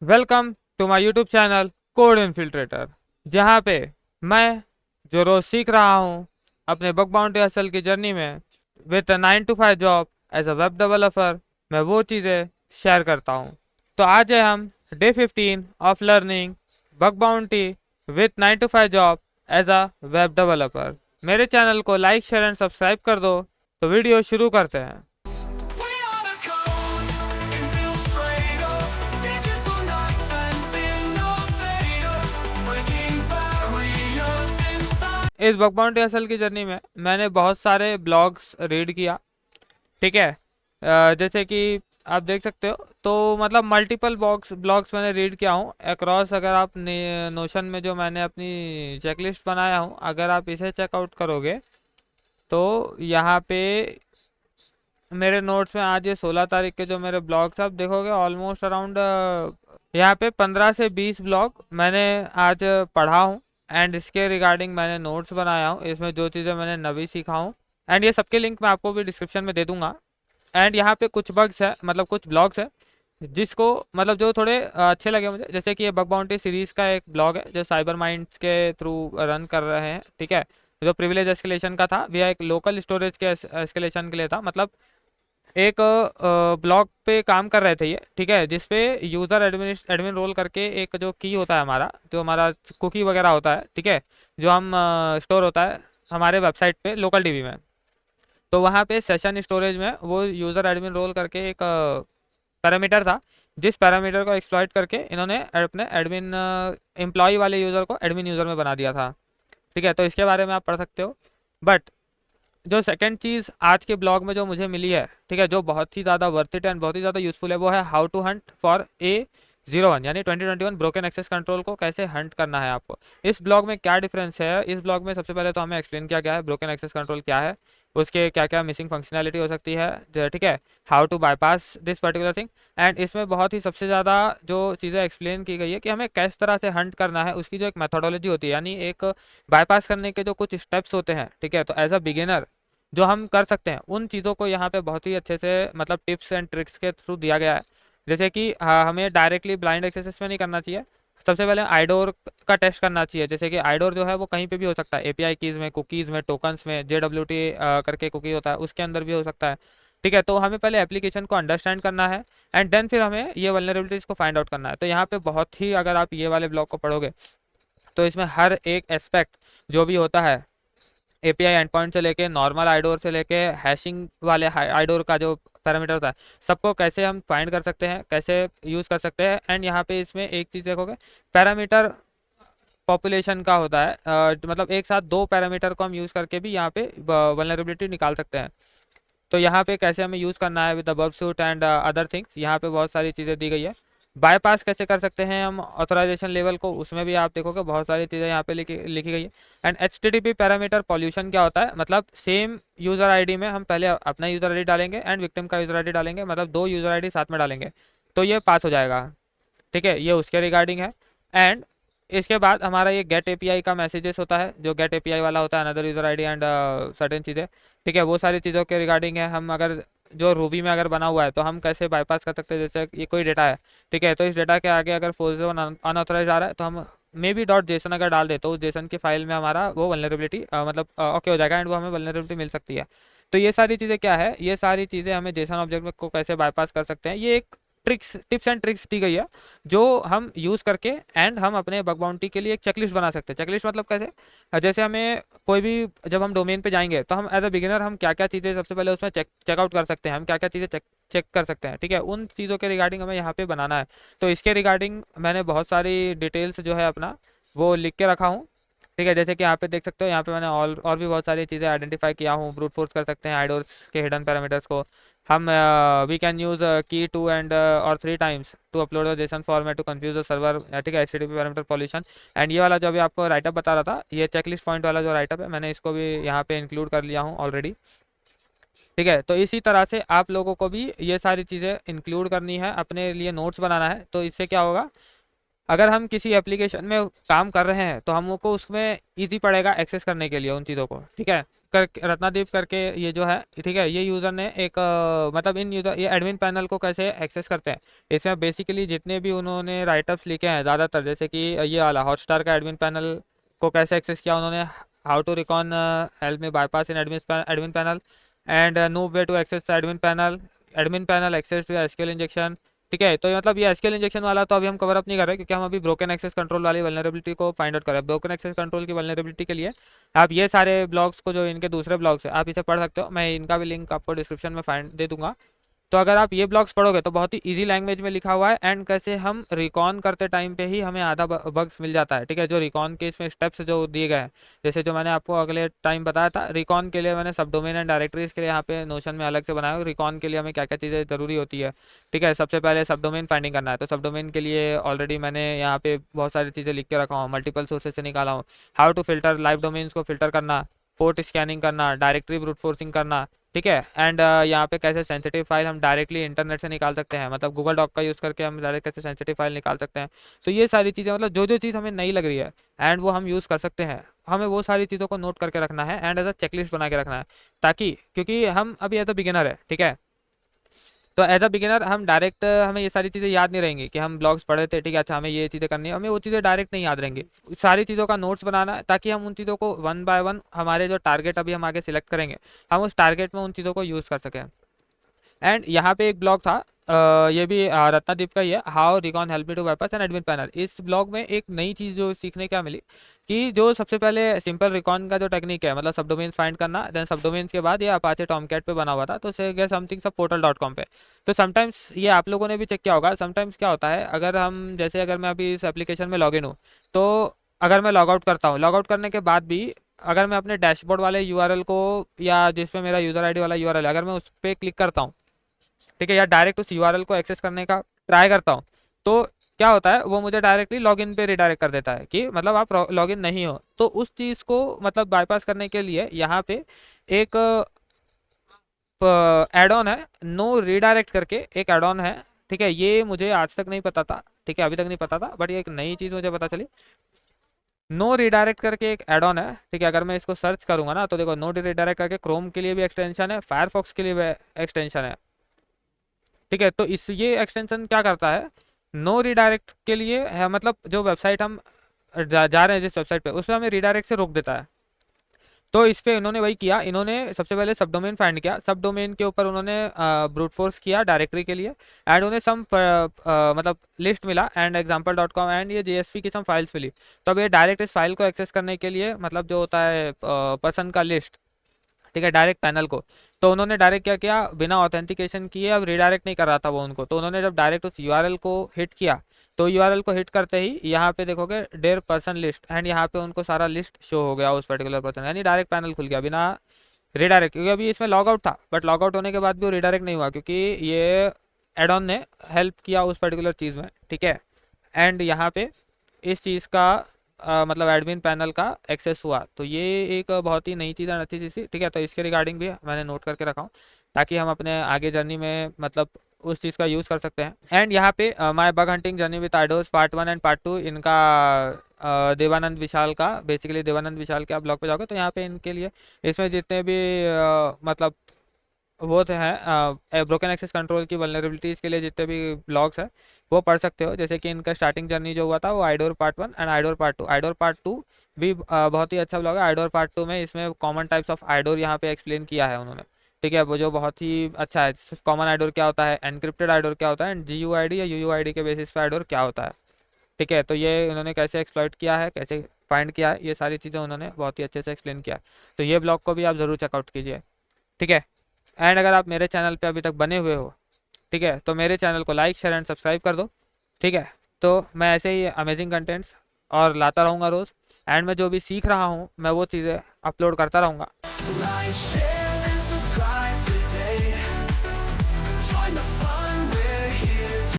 Welcome to my YouTube channel code infiltrator, जहाँ पे मैं जो रोज सीख रहा हूँ अपने बग बाउंटी हसल की जर्नी में with 9 to 5 job as a web developer, मैं वो चीज़ें शेयर करता हूँ। तो आज है हम day 15 of learning bug bounty with 9 to 5 job as a web developer. मेरे चैनल को लाइक शेयर एंड सब्सक्राइब कर दो। तो वीडियो शुरू करते हैं। इस बग बाउंटी हसल की जर्नी में मैंने बहुत सारे ब्लॉग्स रीड किया। ठीक है। जैसे कि आप देख सकते हो, तो मतलब मल्टीपल ब्लॉग्स मैंने रीड किया हूँ अक्रॉस। अगर आप नोशन में जो मैंने अपनी चेकलिस्ट बनाया हूँ, अगर आप इसे चेकआउट करोगे तो यहाँ पे मेरे नोट्स में आज ये 16 तारीख के जो मेरे ब्लॉग्स आप देखोगे, ऑलमोस्ट अराउंड यहाँ पे 15 से 20 ब्लॉग मैंने आज पढ़ा हूँ। एंड इसके रिगार्डिंग मैंने नोट्स बनाया हूँ, इसमें जो चीज़ें मैंने नवी सीखा हूँ। एंड ये सबके लिंक मैं आपको भी डिस्क्रिप्शन में दे दूंगा। एंड यहाँ पे कुछ बग्स है, मतलब कुछ ब्लॉग्स है जिसको मतलब जो थोड़े अच्छे लगे मुझे। जैसे कि ये बग बाउंटी सीरीज का एक ब्लॉग है जो साइबर माइंड्स के थ्रू रन कर रहे हैं। ठीक है। जो प्रिविलेज एस्केलेशन का था, वह एक लोकल स्टोरेज के एस्केलेशन के लिए था। मतलब एक ब्लॉग पे काम कर रहे थे ये। ठीक है। जिसपे यूज़र एडमिन रोल करके एक जो की होता है हमारा, जो हमारा कुकी वगैरह होता है, ठीक है, जो हम स्टोर होता है हमारे वेबसाइट पे लोकल डीबी में। तो वहाँ पे सेशन स्टोरेज में वो यूज़र एडमिन रोल करके एक पैरामीटर था, जिस पैरामीटर को एक्सप्लॉइट करके इन्होंने अपने एडमिन एम्प्लॉय वाले यूज़र को एडमिन यूज़र में बना दिया था। ठीक है। तो इसके बारे में आप पढ़ सकते हो। बट जो सेकंड चीज़ आज के ब्लॉग में जो मुझे मिली है, ठीक है, जो बहुत ही ज़्यादा वर्थ इट एंड बहुत ही ज़्यादा यूजफुल है, वो है how to Hunt for A01 यानी 2021 ब्रोकन एक्सेस कंट्रोल को कैसे हंट करना है आपको। इस ब्लॉग में क्या डिफरेंस है, इस ब्लॉग में सबसे पहले तो हमें एक्सप्लेन किया गया है ब्रोकन एक्सेस कंट्रोल क्या है, उसके क्या क्या मिसिंग फंक्शनैलिटी हो सकती है, ठीक है, how to bypass this particular thing. And इसमें बहुत ही सबसे ज़्यादा जो चीज़ें एक्सप्लेन की गई है कि हमें किस तरह से हंट करना है, उसकी जो एक मेथोडोलॉजी होती है, यानी एक बाईपास करने के जो कुछ स्टेप्स होते हैं। ठीक है। तो एज अ बिगिनर जो हम कर सकते हैं, उन चीज़ों को यहाँ पे बहुत ही अच्छे से मतलब टिप्स एंड ट्रिक्स के थ्रू दिया गया है। जैसे कि हमें डायरेक्टली ब्लाइंड एक्सेस में नहीं करना चाहिए। सबसे पहले आइडोर का टेस्ट करना चाहिए। जैसे कि आइडोर जो है वो कहीं पे भी हो सकता है, एपीआई कीज़ में, कुकीज़ में, टोकन्स में, JWT करके कुकी होता है उसके अंदर भी हो सकता है। ठीक है। तो हमें पहले एप्लीकेशन को अंडरस्टैंड करना है एंड देन फिर हमें ये वल्नरेबिलिटीज़ को फाइंड आउट करना है। तो यहाँ पे बहुत ही, अगर आप ये वाले ब्लॉग को पढ़ोगे तो इसमें हर एक एस्पेक्ट जो भी होता है, एपीआई एंड पॉइंट से लेके नॉर्मल आइडोर से लेके हैशिंग वाले आइडोर का जो पैरामीटर होता है, सबको कैसे हम फाइंड कर सकते हैं, कैसे यूज़ कर सकते हैं। एंड यहाँ पे इसमें एक चीज़ देखोगे, पैरामीटर पॉपुलेशन का होता है। मतलब एक साथ दो पैरामीटर को हम यूज़ करके भी यहाँ पे वल्नरेबिलिटी निकाल सकते हैं। तो यहाँ पे कैसे हमें यूज़ करना है with the burp suite and other things, यहाँ पे बहुत सारी चीज़ें दी गई है। बाईपास कैसे कर सकते हैं हम ऑथराइजेशन लेवल को, उसमें भी आप देखोगे बहुत सारी चीज़ें यहाँ पे लिखी गई है। एंड HTTP पैरामीटर पॉल्यूशन क्या होता है, मतलब सेम यूज़र आईडी में हम पहले अपना यूज़र आईडी डालेंगे एंड विक्टिम का यूज़र आईडी डालेंगे, मतलब दो यूज़र आईडी साथ में डालेंगे तो ये पास हो जाएगा। ठीक है। ये उसके रिगार्डिंग है। एंड इसके बाद हमारा ये गेट एपीआई का मैसेजेस होता है, जो गेट एपीआई वाला होता है, another user ID and certain चीज़ें। ठीक है। वो सारी चीज़ों के रिगार्डिंग है। हम अगर जो रूबी में अगर बना हुआ है तो हम कैसे बाईपास कर सकते हैं। जैसे ये कोई डेटा है, ठीक है, तो इस डेटा के आगे अगर 401 अनऑथराइज आ रहा है तो हम मे बी डॉट जेसन अगर डाल दे तो उस जेसन की फाइल में हमारा वो वल्नरेबिलिटी मतलब ओके हो जाएगा एंड वो हमें वल्नरेबिलिटी मिल सकती है। तो ये सारी चीज़ें क्या है, ये सारी चीज़ें हमें जेसन ऑब्जेक्ट को कैसे बाईपास कर सकते हैं, ये एक टिप्स एंड ट्रिक्स दी गई है जो हम यूज़ करके एंड हम अपने बग बाउंटी के लिए एक चेकलिस्ट बना सकते हैं। चेकलिस्ट मतलब कैसे, जैसे हमें कोई भी, जब हम डोमेन पे जाएंगे तो हम एज अ बिगिनर हम क्या क्या चीज़ें सबसे पहले उसमें चेकआउट कर सकते हैं, हम क्या क्या चीज़ें चेक कर सकते हैं। ठीक है। उन चीज़ों के रिगार्डिंग हमें यहाँ पे बनाना है। तो इसके रिगार्डिंग मैंने बहुत सारी डिटेल्स जो है अपना वो लिख के रखा हूँ। ठीक है। जैसे कि यहाँ पे देख सकते हो, यहाँ पे मैंने और भी बहुत सारी चीज़ें आइडेंटिफाई किया हूँ। ब्रूट फोर्स कर सकते हैं आइडोर्स के हिडन पैरामीटर्स को हम। वी कैन यूज़ की 2 और 3 times to upload the JSON format to confuse the server. ठीक है। HTTP parameter pollution. एंड ये वाला जो अभी आपको राइटअप बता रहा था, ये चेकलिस्ट पॉइंट वाला जो राइटअप है, मैंने इसको भी यहाँ पे इंक्लूड कर लिया हूँ ऑलरेडी। ठीक है। तो इसी तरह से आप लोगों को भी ये सारी चीज़ें इंक्लूड करनी है, अपने लिए नोट्स बनाना है। तो इससे क्या होगा, अगर हम किसी एप्लीकेशन में काम कर रहे हैं तो हमको उसमें इजी पड़ेगा एक्सेस करने के लिए उन चीज़ों को, ठीक है। रत्नादीप करके ये जो है, ठीक है, ये यूज़र ने एक मतलब इन यूज़र ये एडमिन पैनल को कैसे एक्सेस करते हैं, इसमें बेसिकली जितने भी उन्होंने राइटअप्स लिखे हैं ज़्यादातर, जैसे कि ये वाला हॉटस्टार का एडमिन पैनल को कैसे एक्सेस किया उन्होंने, how to recon help me bypass in admin panel and no way to access admin panel access to SQL injection, ठीक है। तो मतलब ये एसक्यूएल इंजेक्शन वाला तो अभी हम कवर अप नहीं कर रहे क्योंकि हम अभी ब्रोकन एक्सेस कंट्रोल वाली वल्नरेबिलिटी को फाइंड आउट कर रहे हैं। ब्रोकन एक्सेस कंट्रोल की वल्नरेबिलिटी के लिए आप ये सारे ब्लॉग्स को, जो इनके दूसरे ब्लॉग्स है, आप इसे पढ़ सकते हो। मैं इनका भी लिंक आपको डिस्क्रिप्शन में फाइंड दे दूंगा। तो अगर आप ये ब्लॉग्स पढ़ोगे तो बहुत ही इजी लैंग्वेज में लिखा हुआ है, एंड कैसे हम रिकॉन करते टाइम पे ही हमें आधा बग्स मिल जाता है, ठीक है। जो रिकॉन के इसमें स्टेप्स जो दिए गए हैं, जैसे जो मैंने आपको अगले टाइम बताया था, रिकॉन के लिए मैंने सब डोमेन एंड डायरेक्टरीज के लिए यहाँ पे नोशन में अलग से बनाया। रिकॉन के लिए हमें क्या क्या चीज़ें ज़रूरी होती है, ठीक है। सबसे पहले सब डोमेन फाइंडिंग करना है, तो सब डोमेन के लिए ऑलरेडी मैंने यहाँ पे बहुत सारी चीज़ें लिख के रखा हूँ, मल्टीपल सोर्सेज से निकाला हूँ। How to filter live domains को फिल्टर करना, पोर्ट स्कैनिंग करना, डायरेक्टरी ब्रूट फोर्सिंग करना, ठीक है। एंड यहाँ पे कैसे सेंसिटिव फाइल हम डायरेक्टली इंटरनेट से निकाल सकते हैं, मतलब गूगल डॉक का यूज़ करके हम डायरेक्ट कैसे सेंसिटिव फाइल निकाल सकते हैं। तो ये सारी चीज़ें, मतलब जो जो चीज़ हमें नई लग रही है एंड वो हम यूज़ कर सकते हैं, हमें वो सारी चीज़ों को नोट करके रखना है एंड एज अ चेकलिस्ट बना के रखना है, ताकि क्योंकि हम अभी एज अ बिगिनर है, ठीक है। तो एज अ बिगिनर हम डायरेक्ट हमें ये सारी चीज़ें याद नहीं रहेंगी कि हम ब्लॉग्स पढ़े थे, ठीक है, अच्छा हमें ये चीज़ें करनी है, हमें वो चीज़ें डायरेक्ट नहीं याद रहेंगी। सारी चीज़ों का नोट्स बनाना है ताकि हम उन चीज़ों को वन बाय वन, हमारे जो टारगेट अभी हम आगे सिलेक्ट करेंगे, हम उस टारगेट में उन चीज़ों को यूज़ कर सकें। एंड यहाँ पे एक ब्लॉग था, ये भी रत्नादीप का ही है, how recon help me to bypass an admin panel. इस ब्लॉग में एक नई चीज़ जो सीखने क्या मिली कि जो सबसे पहले सिंपल रिकॉन का जो टेक्निक है, मतलब सब डोमेन्स फाइंड करना, देन सब डोमेन्स के बाद ये अपाचे टॉमकैट पे बना हुआ था, तो से गया समथिंग सब portal.com पे। तो समटाइम्स ये आप लोगों ने भी चेक किया होगा, समटाइम्स क्या होता है, अगर हम जैसे अगर मैं अभी इस एप्लीकेशन में लॉग इन हूँ, तो अगर मैं लॉग आउट करता हूँ, लॉग आउट करने के बाद भी अगर मैं अपने डैशबोर्ड वाले यूआरएल को, या जिसपे मेरा यूज़र आईडी वाला यूआरएल है, अगर मैं उस पर क्लिक करता हूँ, ठीक है, या डायरेक्ट उस यूआरएल को एक्सेस करने का ट्राई करता हूँ, तो क्या होता है, वो मुझे डायरेक्टली लॉगिन पे रिडायरेक्ट कर देता है कि मतलब आप लॉगिन नहीं हो। तो उस चीज़ को मतलब बाईपास करने के लिए यहाँ पे एक एड ऑन है, नो रीडायरेक्ट करके एक एड ऑन है, ठीक है। ये मुझे आज तक नहीं पता था, ठीक है, अभी तक नहीं पता था, बट ये एक नई चीज़ मुझे पता चली। नो रीडायरेक्ट करके एक एड ऑन है, ठीक है। अगर मैं इसको सर्च करूंगा ना, तो देखो नो रीडायरेक्ट करके क्रोम के लिए भी एक्सटेंशन है, फायरफॉक्स के लिए भी एक्सटेंशन है, ठीक है। तो इस ये एक्सटेंशन क्या करता है, नो रीडायरेक्ट के लिए है, मतलब जो वेबसाइट हम जा रहे हैं जिस वेबसाइट पे, उस पर हमें रीडायरेक्ट से रोक देता है। तो इस पे इन्होंने वही किया, इन्होंने सबसे पहले सब डोमेन फाइंड किया, सब डोमेन के ऊपर उन्होंने ब्रूट फोर्स किया डायरेक्टरी के लिए, एंड उन्हें सम मतलब लिस्ट मिला एंड example.com एंड ये जेएसपी की सम फाइल्स मिली। तो अब ये डायरेक्ट इस फाइल को एक्सेस करने के लिए, मतलब जो होता है पर्सन का लिस्ट, ठीक है, डायरेक्ट पैनल को, तो उन्होंने डायरेक्ट क्या किया, बिना ऑथेंटिकेशन किए, अब रिडायरेक्ट नहीं कर रहा था वो उनको, तो उन्होंने जब डायरेक्ट उस यूआरएल को हिट किया, तो यूआरएल को हिट करते ही यहाँ पे देखोगे डेयर पर्सन लिस्ट, एंड यहाँ पे उनको सारा लिस्ट शो हो गया उस पर्टिकुलर पर्सन, यानी डायरेक्ट पैनल खुल गया बिना रिडायरेक्ट। क्योंकि अभी इसमें लॉग आउट था, बट लॉग आउट होने के बाद भी वो रिडायरेक्ट नहीं हुआ, क्योंकि ये एड ऑन ने हेल्प किया उस पर्टिकुलर चीज़ में, ठीक है। एंड यहाँ पे इस चीज़ का मतलब एडमिन पैनल का एक्सेस हुआ, तो ये एक बहुत ही नई चीज़ है, अच्छी चीज़ थी, ठीक है। तो इसके रिगार्डिंग भी मैंने नोट करके रखा हूँ ताकि हम अपने आगे जर्नी में मतलब उस चीज़ का यूज़ कर सकते हैं। एंड यहाँ पे my bug hunting journey with आइडोस पार्ट 1 एंड पार्ट 2, इनका देवानंद विशाल का, बेसिकली देवानंद विशाल के आप ब्लॉग पे जाओगे तो यहाँ पे इनके लिए इसमें जितने भी मतलब वो थे हैं ब्रोकन एक्सेस कंट्रोल की वल्नरेबिलिटीज़ के लिए जितने भी ब्लॉग्स हैं वो पढ़ सकते हो। जैसे कि इनका स्टार्टिंग जर्नी जो हुआ था वो आइडोर पार्ट 1 एंड आइडोर पार्ट 2, आइडोर पार्ट 2 भी बहुत ही अच्छा ब्लॉग है। आइडोर पार्ट 2 में इसमें कॉमन टाइप्स ऑफ आइडोर यहाँ पे एक्सप्लेन किया है उन्होंने, ठीक है, वो जो बहुत ही अच्छा है। कॉमन आइडोर क्या होता है, एनक्रिप्टेड आइडोर क्या होता है, एंड GUID या UUID के बेसिस पे आइडोर क्या होता है, ठीक है। तो ये उन्होंने कैसे एक्सप्लॉइट किया है, कैसे फाइंड किया है, ये सारी चीज़ें उन्होंने बहुत ही अच्छे से एक्सप्लेन किया है। तो ये ब्लॉग को भी आप ज़रूर चेकआउट कीजिए, ठीक है। एंड अगर आप मेरे चैनल पे अभी तक बने हुए हो, ठीक है, तो मेरे चैनल को लाइक शेयर एंड सब्सक्राइब कर दो, ठीक है। तो मैं ऐसे ही अमेजिंग कंटेंट्स और लाता रहूँगा रोज़, एंड मैं जो भी सीख रहा हूँ मैं वो चीज़ें अपलोड करता रहूँगा।